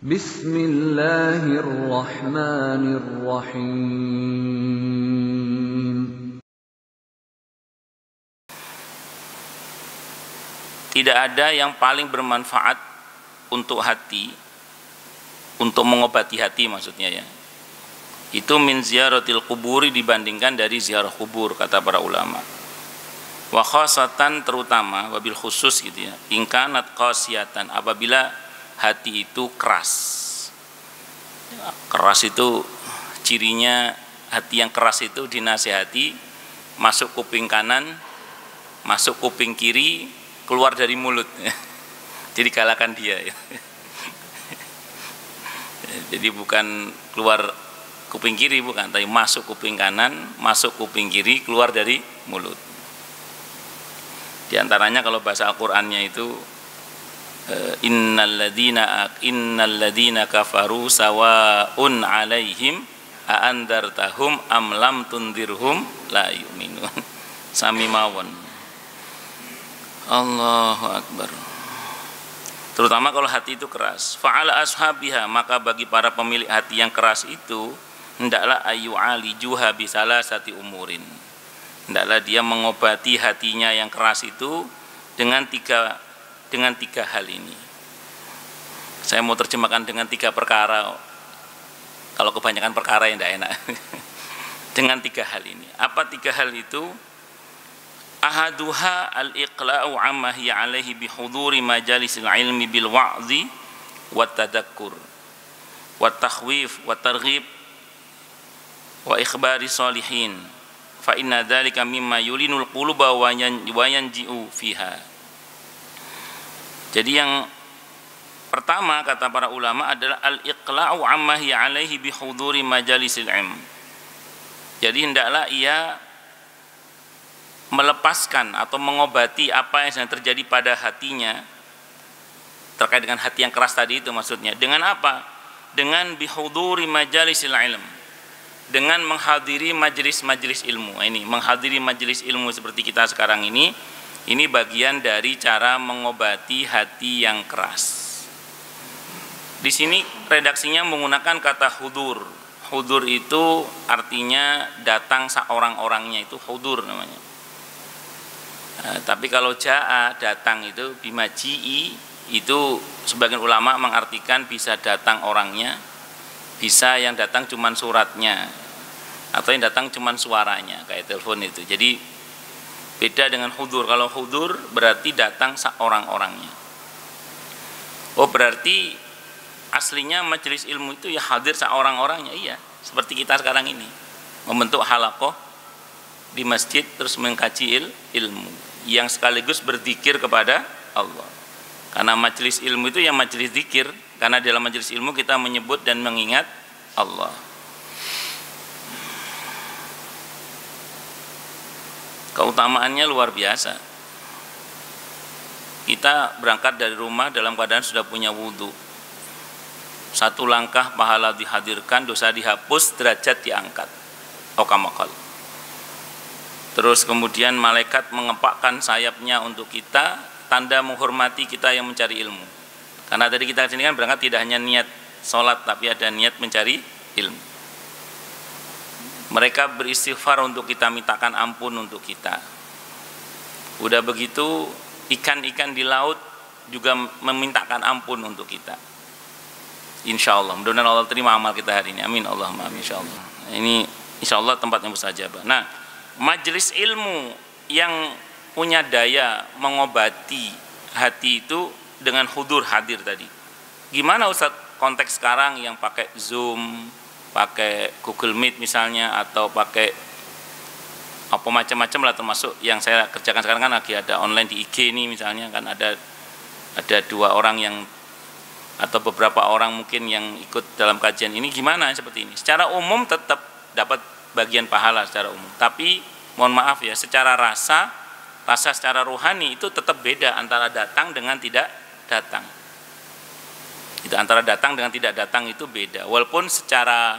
Bismillahirrahmanirrahim. Tidak ada yang paling bermanfaat untuk hati, untuk mengobati hati maksudnya ya, itu min ziyaratil kuburi, dibandingkan dari ziarah kubur, kata para ulama. Wa khasatan, terutama, wabil khusus gitu ya, ingkanat qasiyatan, apabila hati itu keras. Keras itu cirinya, hati yang keras itu dinasihati, masuk kuping kanan, masuk kuping kiri, keluar dari mulut. Jadi kalahkan dia ya. Jadi bukan keluar kuping kiri, bukan, tapi masuk kuping kanan, masuk kuping kiri, keluar dari mulut. Di antaranya kalau bahasa Al-Qur'annya itu innalladzina kafaru sawaun alaihim a'andartahum am lam tundirhum la yu'minun. Sami mawon. Allahu akbar. Terutama kalau hati itu keras. Fa'ala ashabiha, maka bagi para pemilik hati yang keras itu, hendaklah ayu alijuha bisalasati umurin. Hendaklah dia mengobati hatinya yang keras itu dengan tiga hal ini. Saya mau terjemahkan dengan 3 perkara. Kalau kebanyakan perkara yang tidak enak. Dengan 3 hal ini. Apa 3 hal itu? Ahaduha al-iqla'u amma hiya alaihi bihuduri majalisil ilmi bil wa'zi wat tadakkur wat takhwif wat targhib wa ikhbari salihin, fa inna dzalika mimma yulinul quluba wa yanji'u fiha. Jadi yang pertama, kata para ulama, adalah al-iqla'u amma hiya alaihi bihuduri majalisil ilm. Jadi hendaklah ia melepaskan atau mengobati apa yang sedang terjadi pada hatinya, terkait dengan hati yang keras tadi itu maksudnya. Dengan apa? Dengan bihuduri majalisil ilm, dengan menghadiri majelis-majelis ilmu. Ini menghadiri majelis ilmu seperti kita sekarang ini bagian dari cara mengobati hati yang keras. Di sini redaksinya menggunakan kata hudur. Hudur itu artinya datang seorang-orangnya, itu hudur namanya. Tapi kalau ja'a, datang, itu bimaji'i, itu sebagian ulama mengartikan bisa datang orangnya, bisa yang datang cuman suratnya, atau yang datang cuman suaranya, kayak telepon itu. Jadi beda dengan hudur. Kalau hudur berarti datang seorang-orangnya. Oh, berarti aslinya majelis ilmu itu ya hadir seorang-orangnya. Iya, seperti kita sekarang ini membentuk halaqah di masjid, terus mengkaji ilmu yang sekaligus berzikir kepada Allah. Karena majelis ilmu itu yang majelis zikir, karena dalam majelis ilmu kita menyebut dan mengingat Allah. Keutamaannya luar biasa. Kita berangkat dari rumah dalam keadaan sudah punya wudhu. 1 langkah pahala dihadirkan, dosa dihapus, derajat diangkat. Okamakal. Terus kemudian malaikat mengepakkan sayapnya untuk kita, tanda menghormati kita yang mencari ilmu. Karena tadi kita sini kan berangkat tidak hanya niat sholat, tapi ada niat mencari ilmu. Mereka beristighfar untuk kita, mintakan ampun untuk kita. Udah begitu, ikan-ikan di laut juga memintakan ampun untuk kita. Insya Allah, mudah-mudahan Allah terima amal kita hari ini. Amin Allahumma amin, insya Allah. Ini insya Allah tempatnya mustajabah. Nah, majelis ilmu yang punya daya mengobati hati itu dengan hudur, hadir tadi. Gimana Ustaz konteks sekarang yang pakai Zoom, pakai Google Meet misalnya, atau pakai apa macam-macam lah, termasuk yang saya kerjakan sekarang kan lagi ada online di IG nih misalnya, kan ada 2 orang yang atau beberapa orang mungkin yang ikut dalam kajian ini. Gimana seperti ini? Secara umum tetap dapat bagian pahala secara umum, tapi mohon maaf ya, secara rasa secara rohani itu tetap beda antara datang dengan tidak datang. Itu antara datang dengan tidak datang itu beda. Walaupun secara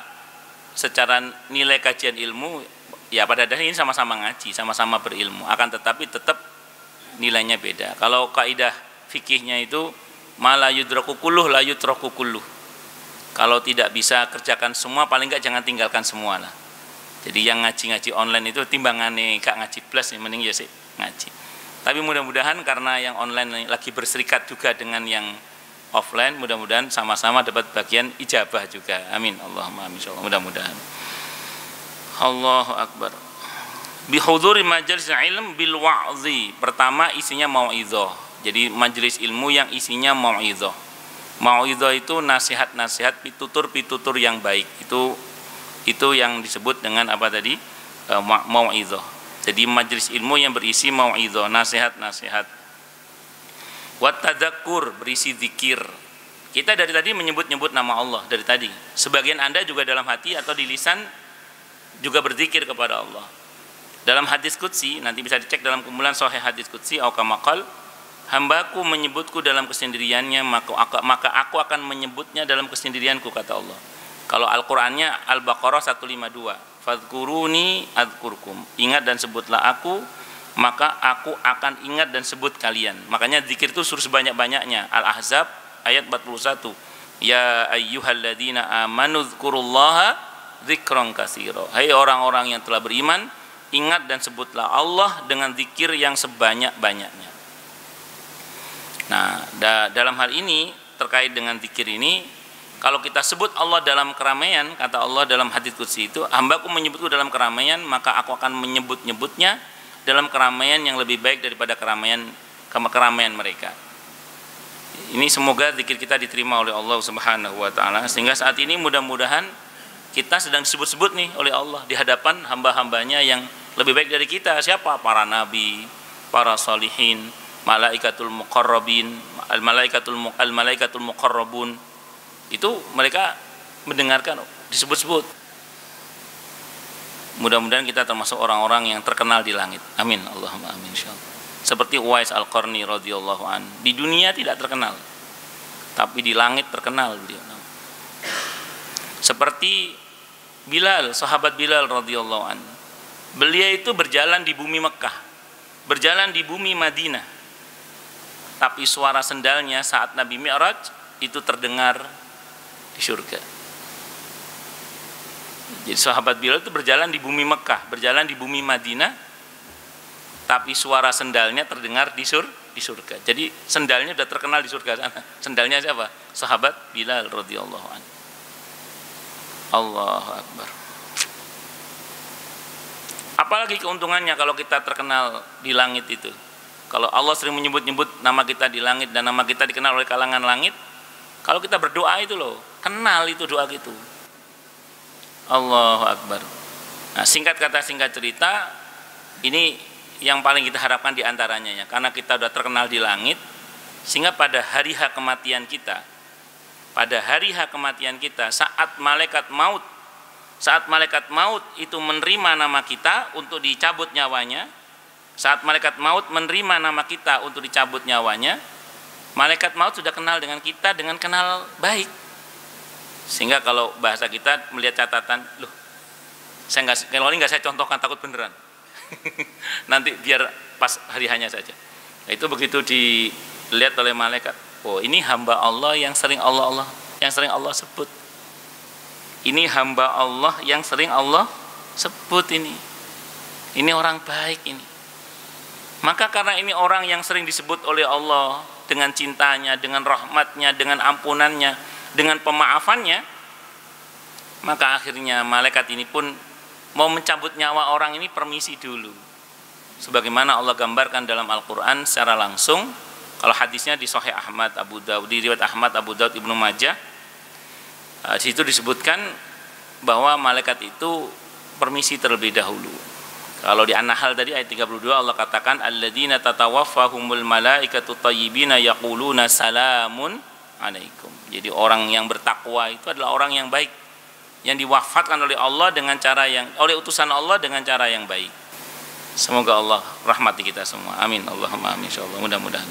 nilai kajian ilmu ya pada dasarnya ini sama-sama ngaji, sama-sama berilmu, akan tetapi tetap nilainya beda. Kalau kaidah fikihnya itu ma la yudraku kulluh la yutraku kulluh. Kalau tidak bisa kerjakan semua, paling enggak jangan tinggalkan semua lah. Jadi yang ngaji-ngaji online itu timbangannya gak ngaji plus, mending ya sih ngaji. Tapi mudah-mudahan karena yang online lagi berserikat juga dengan yang offline, mudah-mudahan sama-sama dapat bagian ijabah juga. Amin. Allahumma amin. Insyaallah mudah-mudahan. Allahu akbar. Bihuduri majalis ilm bil wa'zi. Pertama isinya mau'izah. Jadi majelis ilmu yang isinya mau'izah. Mau'izah itu nasihat-nasihat, pitutur-pitutur yang baik. Itu yang disebut dengan apa tadi? Mau'izah. Jadi majelis ilmu yang berisi mau'izah, nasihat-nasihat. Wat tadzakkur, berisi zikir. Kita dari tadi menyebut-nyebut nama Allah dari tadi. Sebagian Anda juga dalam hati atau di lisan juga berzikir kepada Allah. Dalam hadis qudsi, nanti bisa dicek dalam kumpulan sahih hadis qudsi, au kama qala, hambaku menyebutku dalam kesendiriannya, maka aku akan menyebutnya dalam kesendirianku, kata Allah. Kalau Al-Qur'annya Al-Baqarah 152, fadhkuruni adzkurkum, ingat dan sebutlah aku, maka aku akan ingat dan sebut kalian. Makanya zikir itu suruh sebanyak-banyaknya. Al-Ahzab ayat 41, ya ayyuhalladzina amanu dzkurullaha dzikran katsira. Hai orang-orang yang telah beriman, ingat dan sebutlah Allah dengan zikir yang sebanyak-banyaknya. Nah, dalam hal ini terkait dengan zikir ini, kalau kita sebut Allah dalam keramaian, kata Allah dalam hadits qudsi itu, hambaku menyebutku dalam keramaian, maka aku akan menyebut-nyebutnya dalam keramaian yang lebih baik daripada keramaian mereka. Ini semoga zikir kita diterima oleh Allah Subhanahu wa taala, sehingga saat ini mudah-mudahan kita sedang disebut-sebut nih oleh Allah di hadapan hamba-hambanya yang lebih baik dari kita. Siapa? Para nabi, para salihin, malaikatul muqarrabin, al-malaikatul muqarrabun. Itu mereka mendengarkan, disebut-sebut. Mudah-mudahan kita termasuk orang-orang yang terkenal di langit. Amin. Allahumma amin insyaallah. Seperti Uwais Al-Qarni radhiyallahu an. Di dunia tidak terkenal, tapi di langit terkenal beliau. Seperti Bilal, sahabat Bilal radhiyallahu an. Beliau itu berjalan di bumi Mekah, berjalan di bumi Madinah. Tapi suara sendalnya saat Nabi Mi'raj itu terdengar di surga. Jadi sahabat Bilal itu berjalan di bumi Mekah, berjalan di bumi Madinah, tapi suara sendalnya terdengar di surga. Jadi sendalnya sudah terkenal di surga sana. Sendalnya siapa? Sahabat Bilal radhiyallahu anhu. Allahu akbar. Apalagi keuntungannya kalau kita terkenal di langit itu. Kalau Allah sering menyebut-nyebut nama kita di langit dan nama kita dikenal oleh kalangan langit, kalau kita berdoa itu loh, kenal itu doa gitu. Allahu akbar. Nah, singkat kata singkat cerita, ini yang paling kita harapkan di antaranya ya, karena kita sudah terkenal di langit, sehingga pada hari H kematian kita, saat malaikat maut itu menerima nama kita untuk dicabut nyawanya, saat malaikat maut menerima nama kita untuk dicabut nyawanya, malaikat maut sudah kenal dengan kita dengan kenal baik. Sehingga kalau bahasa kita melihat catatan, loh, kalau ini nggak saya contohkan, takut beneran. Nanti biar pas hari hanya saja. Nah, itu begitu dilihat oleh malaikat, oh ini hamba Allah yang sering Allah sebut. Ini hamba Allah yang sering Allah sebut ini. Ini orang baik ini. Maka karena ini orang yang sering disebut oleh Allah dengan cintanya, dengan rahmatnya, dengan ampunannya, dengan pemaafannya, maka akhirnya malaikat ini pun mau mencabut nyawa orang ini permisi dulu. Sebagaimana Allah gambarkan dalam Al-Quran secara langsung. Kalau hadisnya di Sahih Ahmad, Abu Daud, di riwayat Ahmad, Abu Daud, Ibnu Majah, di situ disebutkan bahwa malaikat itu permisi terlebih dahulu. Kalau di An-Nahl tadi ayat 32 Allah katakan alladzina tatawaffahumul malaikatu thayyibina yaquluna salamun alaikum. Jadi orang yang bertakwa itu adalah orang yang baik, yang diwafatkan oleh Allah dengan cara yang, oleh utusan Allah dengan cara yang baik. Semoga Allah rahmati kita semua. Amin. Allahumma amin insyaallah. Mudah-mudahan.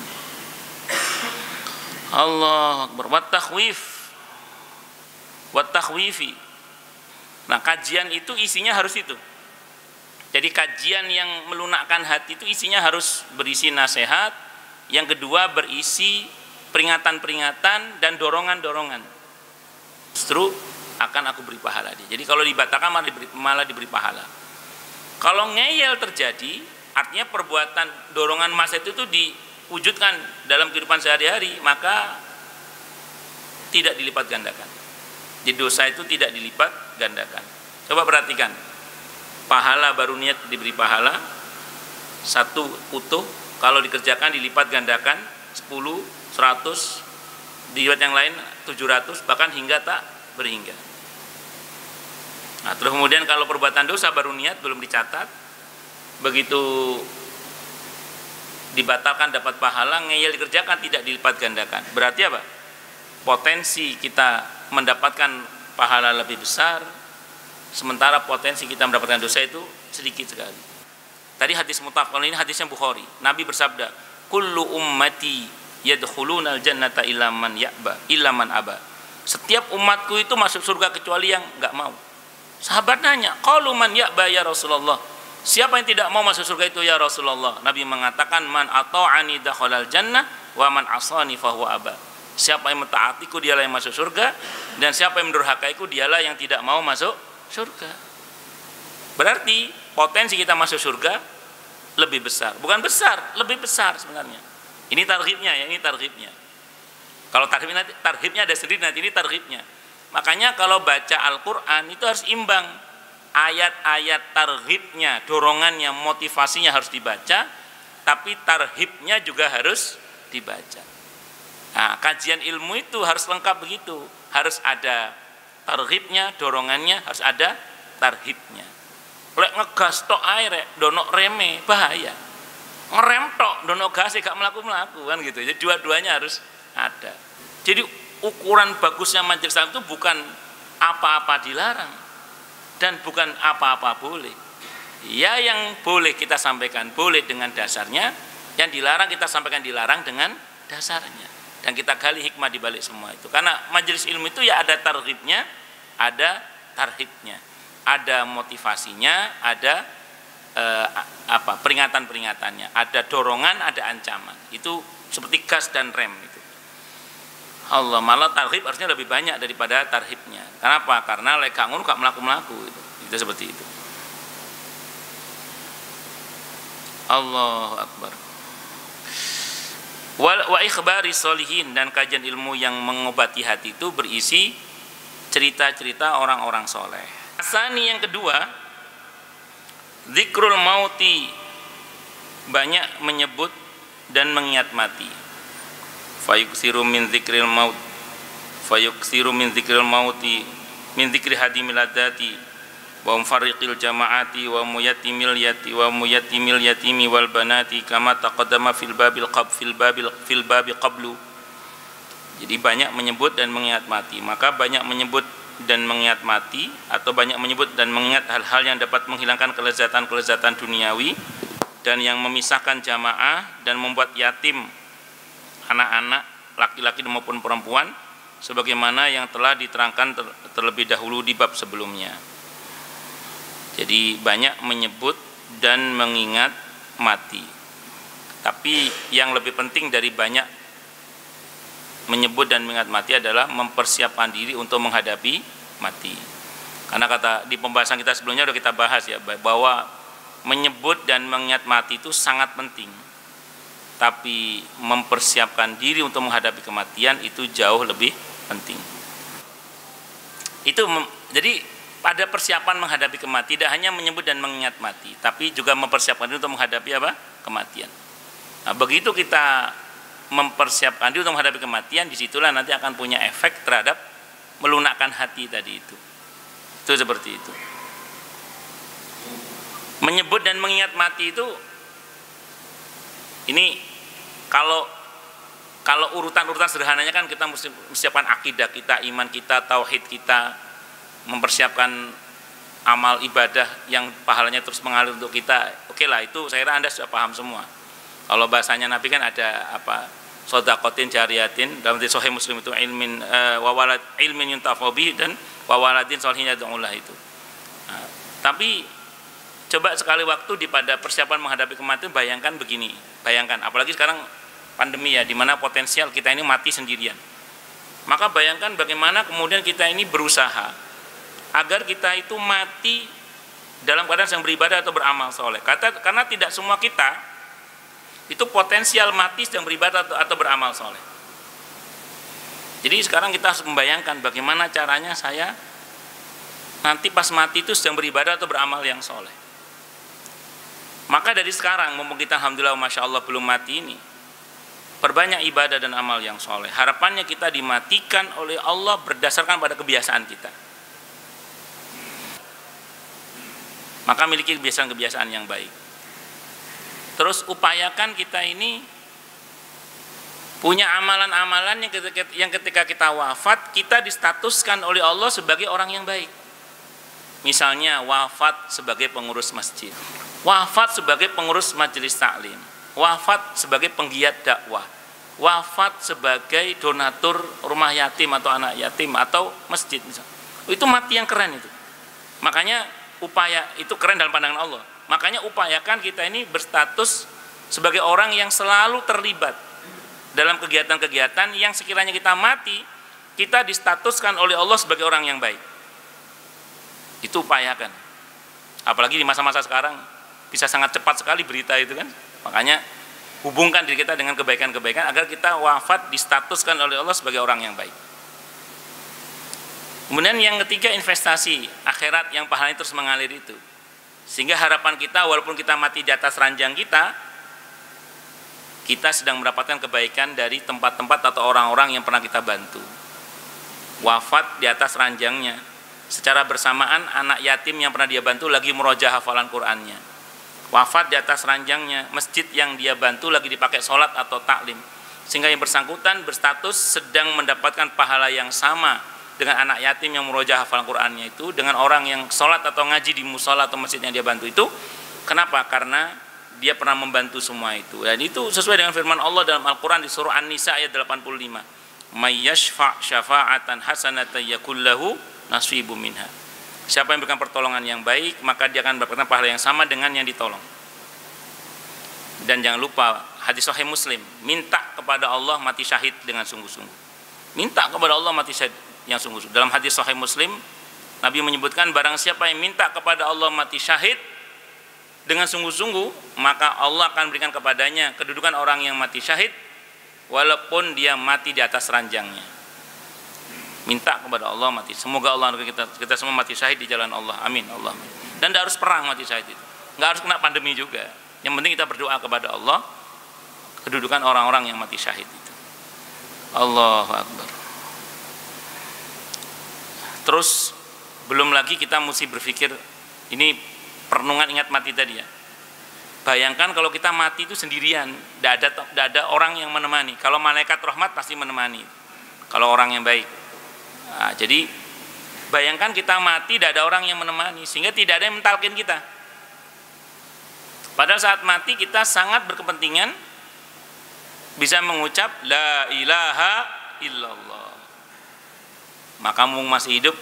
Allah akbar. Wat takhwifi. Nah, kajian itu isinya harus itu. Jadi kajian yang melunakkan hati itu isinya harus berisi nasihat. Yang kedua berisi peringatan-peringatan dan dorongan-dorongan. justru akan aku beri pahala dia. Jadi kalau dibatalkan malah diberi pahala. Kalau ngeyel terjadi, artinya perbuatan dorongan maksiat itu diwujudkan dalam kehidupan sehari-hari, maka tidak dilipat gandakan. Jadi dosa itu tidak dilipat gandakan. Coba perhatikan, pahala baru niat diberi pahala satu utuh, kalau dikerjakan dilipat gandakan 10, 100, di riwayat yang lain 700, bahkan hingga tak berhingga. Nah, terus kemudian kalau perbuatan dosa baru niat belum dicatat, begitu dibatalkan dapat pahala, ngeyel dikerjakan tidak dilipat gandakan. Berarti apa? Potensi kita mendapatkan pahala lebih besar, sementara potensi kita mendapatkan dosa itu sedikit sekali. Tadi hadis muttafaq, kalau ini hadisnya Bukhari. Nabi bersabda, "Kullu ummati yadkhulunal jannata illa man ya'ba, illa man aba." Setiap umatku itu masuk surga kecuali yang enggak mau. Sahabat nanya, "Qalu man ya'ba ya Rasulullah?" Siapa yang tidak mau masuk surga itu ya Rasulullah? Nabi mengatakan, "Man ata'ani dakhalal jannah wa man asani fahuwa aba." Siapa yang mentaatiku dialah yang masuk surga, dan siapa yang mendurhakaiku dialah yang tidak mau masuk surga. Berarti potensi kita masuk surga lebih besar. Bukan besar, lebih besar sebenarnya. Ini targhibnya ya, ini targhibnya. Kalau targhibnya ada sendiri, nanti ini targhibnya. Makanya kalau baca Al-Quran itu harus imbang. Ayat-ayat targhibnya, dorongannya, motivasinya harus dibaca, tapi targhibnya juga harus dibaca. Nah, kajian ilmu itu harus lengkap begitu. Harus ada targhibnya, dorongannya, harus ada targhibnya. Lek ngegas tok air, donok reme, bahaya. Ngerem tok, donok gas gak melaku-melaku kan gitu. Jadi dua-duanya harus ada. Jadi ukuran bagusnya majelis taklim itu bukan apa-apa dilarang dan bukan apa-apa boleh. Ya, yang boleh kita sampaikan boleh dengan dasarnya, yang dilarang kita sampaikan dilarang dengan dasarnya. Dan kita gali hikmah di balik semua itu. Karena majelis ilmu itu ya ada targhibnya, ada tarhibnya. Ada motivasinya, ada peringatan-peringatannya, ada dorongan, ada ancaman. Itu seperti gas dan rem itu. Allah, malah tarhib harusnya lebih banyak daripada tarhibnya. Kenapa? Karena lek gak ngono gak melaku-melaku itu. Itu seperti itu. Allahu Akbar. Wa ikhbari sholihin, dan kajian ilmu yang mengobati hati itu berisi cerita-cerita orang-orang soleh. Asani yang kedua, zikrul mauti, banyak menyebut dan mengingat mati. Fayuksiru min zikril maut, fayuksiru min zikril mauti, min zikri hadimil ladati, wa mufarriqil jamaati, wa muyatimil yatimi wal banati, kama taqaddama fil babi qablu. Jadi banyak menyebut dan mengingat mati. Maka banyak menyebut dan mengingat mati, atau banyak menyebut dan mengingat hal-hal yang dapat menghilangkan kelezatan-kelezatan duniawi dan yang memisahkan jamaah dan membuat yatim anak-anak laki-laki maupun perempuan, sebagaimana yang telah diterangkan terlebih dahulu di bab sebelumnya. Jadi banyak menyebut dan mengingat mati. Tapi yang lebih penting dari banyak menyebut dan mengingat mati adalah mempersiapkan diri untuk menghadapi mati. Karena kata di pembahasan kita sebelumnya sudah kita bahas ya, bahwa menyebut dan mengingat mati itu sangat penting. Tapi mempersiapkan diri untuk menghadapi kematian itu jauh lebih penting. Jadi pada persiapan menghadapi kematian tidak hanya menyebut dan mengingat mati, tapi juga mempersiapkan diri untuk menghadapi kematian. Nah, begitu kita mempersiapkan diri untuk menghadapi kematian, disitulah nanti akan punya efek terhadap melunakkan hati tadi itu. Itu seperti itu. Menyebut dan mengingat mati itu, ini kalau urutan-urutan sederhananya kan kita mesti mempersiapkan akidah kita, iman kita, tauhid kita, mempersiapkan amal ibadah yang pahalanya terus mengalir untuk kita. Oke lah, itu saya kira Anda sudah paham semua. Kalau bahasanya Nabi kan ada shadaqatin jariyatin, dalam hadis sahih Muslim itu ilmin yuntafa'u dan wawaladin sholihin yad'ulah itu. Nah, tapi coba sekali waktu pada persiapan menghadapi kematian, bayangkan begini, bayangkan apalagi sekarang pandemi ya, di mana potensial kita ini mati sendirian. Maka bayangkan bagaimana kemudian kita ini berusaha agar kita itu mati dalam keadaan sedang beribadah atau beramal soleh. Karena tidak semua kita itu potensial mati sedang beribadah atau beramal soleh. Jadi sekarang kita harus membayangkan bagaimana caranya saya nanti pas mati itu sedang beribadah atau beramal yang soleh. Maka dari sekarang, mumpung kita alhamdulillah masya Allah belum mati ini, perbanyak ibadah dan amal yang soleh. Harapannya kita dimatikan oleh Allah berdasarkan pada kebiasaan kita. Maka miliki kebiasaan-kebiasaan yang baik. Terus upayakan kita ini punya amalan-amalan yang ketika kita wafat kita distatuskan oleh Allah sebagai orang yang baik. Misalnya wafat sebagai pengurus masjid, wafat sebagai pengurus majelis taklim, wafat sebagai penggiat dakwah, wafat sebagai donatur rumah yatim atau anak yatim atau masjid misalnya. Itu mati yang keren itu. Makanya upaya itu keren dalam pandangan Allah. Makanya upayakan kita ini berstatus sebagai orang yang selalu terlibat dalam kegiatan-kegiatan yang sekiranya kita mati, kita distatuskan oleh Allah sebagai orang yang baik. Itu upayakan. Apalagi di masa-masa sekarang bisa sangat cepat sekali berita itu kan. Makanya hubungkan diri kita dengan kebaikan-kebaikan agar kita wafat distatuskan oleh Allah sebagai orang yang baik. Kemudian yang ketiga, investasi akhirat yang pahalanya terus mengalir itu. Sehingga harapan kita walaupun kita mati di atas ranjang kita sedang mendapatkan kebaikan dari tempat-tempat atau orang-orang yang pernah kita bantu. Wafat di atas ranjangnya, secara bersamaan anak yatim yang pernah dia bantu lagi merojah hafalan Qur'annya. Wafat di atas ranjangnya, masjid yang dia bantu lagi dipakai sholat atau taklim. Sehingga yang bersangkutan berstatus sedang mendapatkan pahala yang sama dengan anak yatim yang merojah hafalan Qur'annya itu, dengan orang yang sholat atau ngaji di musola atau masjid yang dia bantu itu. Kenapa? Karena dia pernah membantu semua itu. Dan itu sesuai dengan firman Allah dalam Al-Quran di surah An-Nisa ayat 85. May yashfa' syafa'atan hasanatan yakul lahu nasibu minha. Siapa yang berikan pertolongan yang baik, maka dia akan mendapatkan pahala yang sama dengan yang ditolong. Dan jangan lupa hadis sahih Muslim, minta kepada Allah mati syahid dengan sungguh-sungguh. Minta kepada Allah mati syahid yang sungguh-sungguh. Dalam hadis sahih Muslim, Nabi menyebutkan barang siapa yang minta kepada Allah mati syahid dengan sungguh-sungguh, maka Allah akan berikan kepadanya kedudukan orang yang mati syahid walaupun dia mati di atas ranjangnya. Minta kepada Allah mati. Semoga Allah kita semua mati syahid di jalan Allah. Amin. Allah. Dan tidak harus perang mati syahid itu. Nggak harus kena pandemi juga. Yang penting kita berdoa kepada Allah kedudukan orang-orang yang mati syahid itu. Allahu Akbar. Terus belum lagi kita mesti berpikir, ini perenungan ingat mati tadi ya. Bayangkan kalau kita mati itu sendirian, tidak ada orang yang menemani. Kalau malaikat rahmat pasti menemani. Kalau orang yang baik. Nah, jadi bayangkan kita mati tidak ada orang yang menemani, sehingga tidak ada yang mentalkin kita. Padahal saat mati kita sangat berkepentingan bisa mengucap la ilaha illallah. Maka mumpung masih hidup,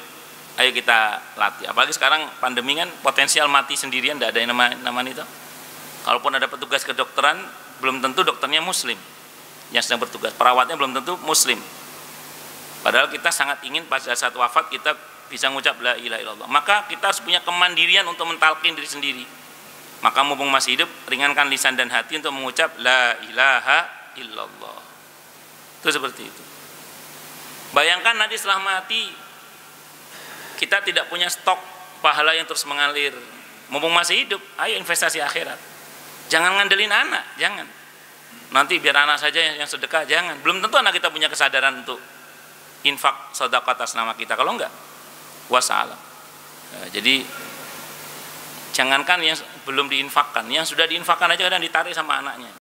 ayo kita latih. Apalagi sekarang pandemi kan potensial mati sendirian, tidak ada yang namanya itu. Kalaupun ada petugas kedokteran, belum tentu dokternya muslim yang sedang bertugas, perawatnya belum tentu muslim. Padahal kita sangat ingin pada saat wafat kita bisa mengucap la ilaha illallah. Maka kita harus punya kemandirian untuk mentalkin diri sendiri. Maka mumpung masih hidup, ringankan lisan dan hati untuk mengucap la ilaha illallah. Itu seperti itu. Bayangkan nanti setelah mati kita tidak punya stok pahala yang terus mengalir. Mumpung masih hidup, ayo investasi akhirat. Jangan ngandelin anak, jangan. Nanti biar anak saja yang sedekah, jangan. Belum tentu anak kita punya kesadaran untuk infak sedekah atas nama kita. Kalau enggak, wassalam. Jadi jangankan yang belum diinfakkan, yang sudah diinfakkan aja kadang ditarik sama anaknya.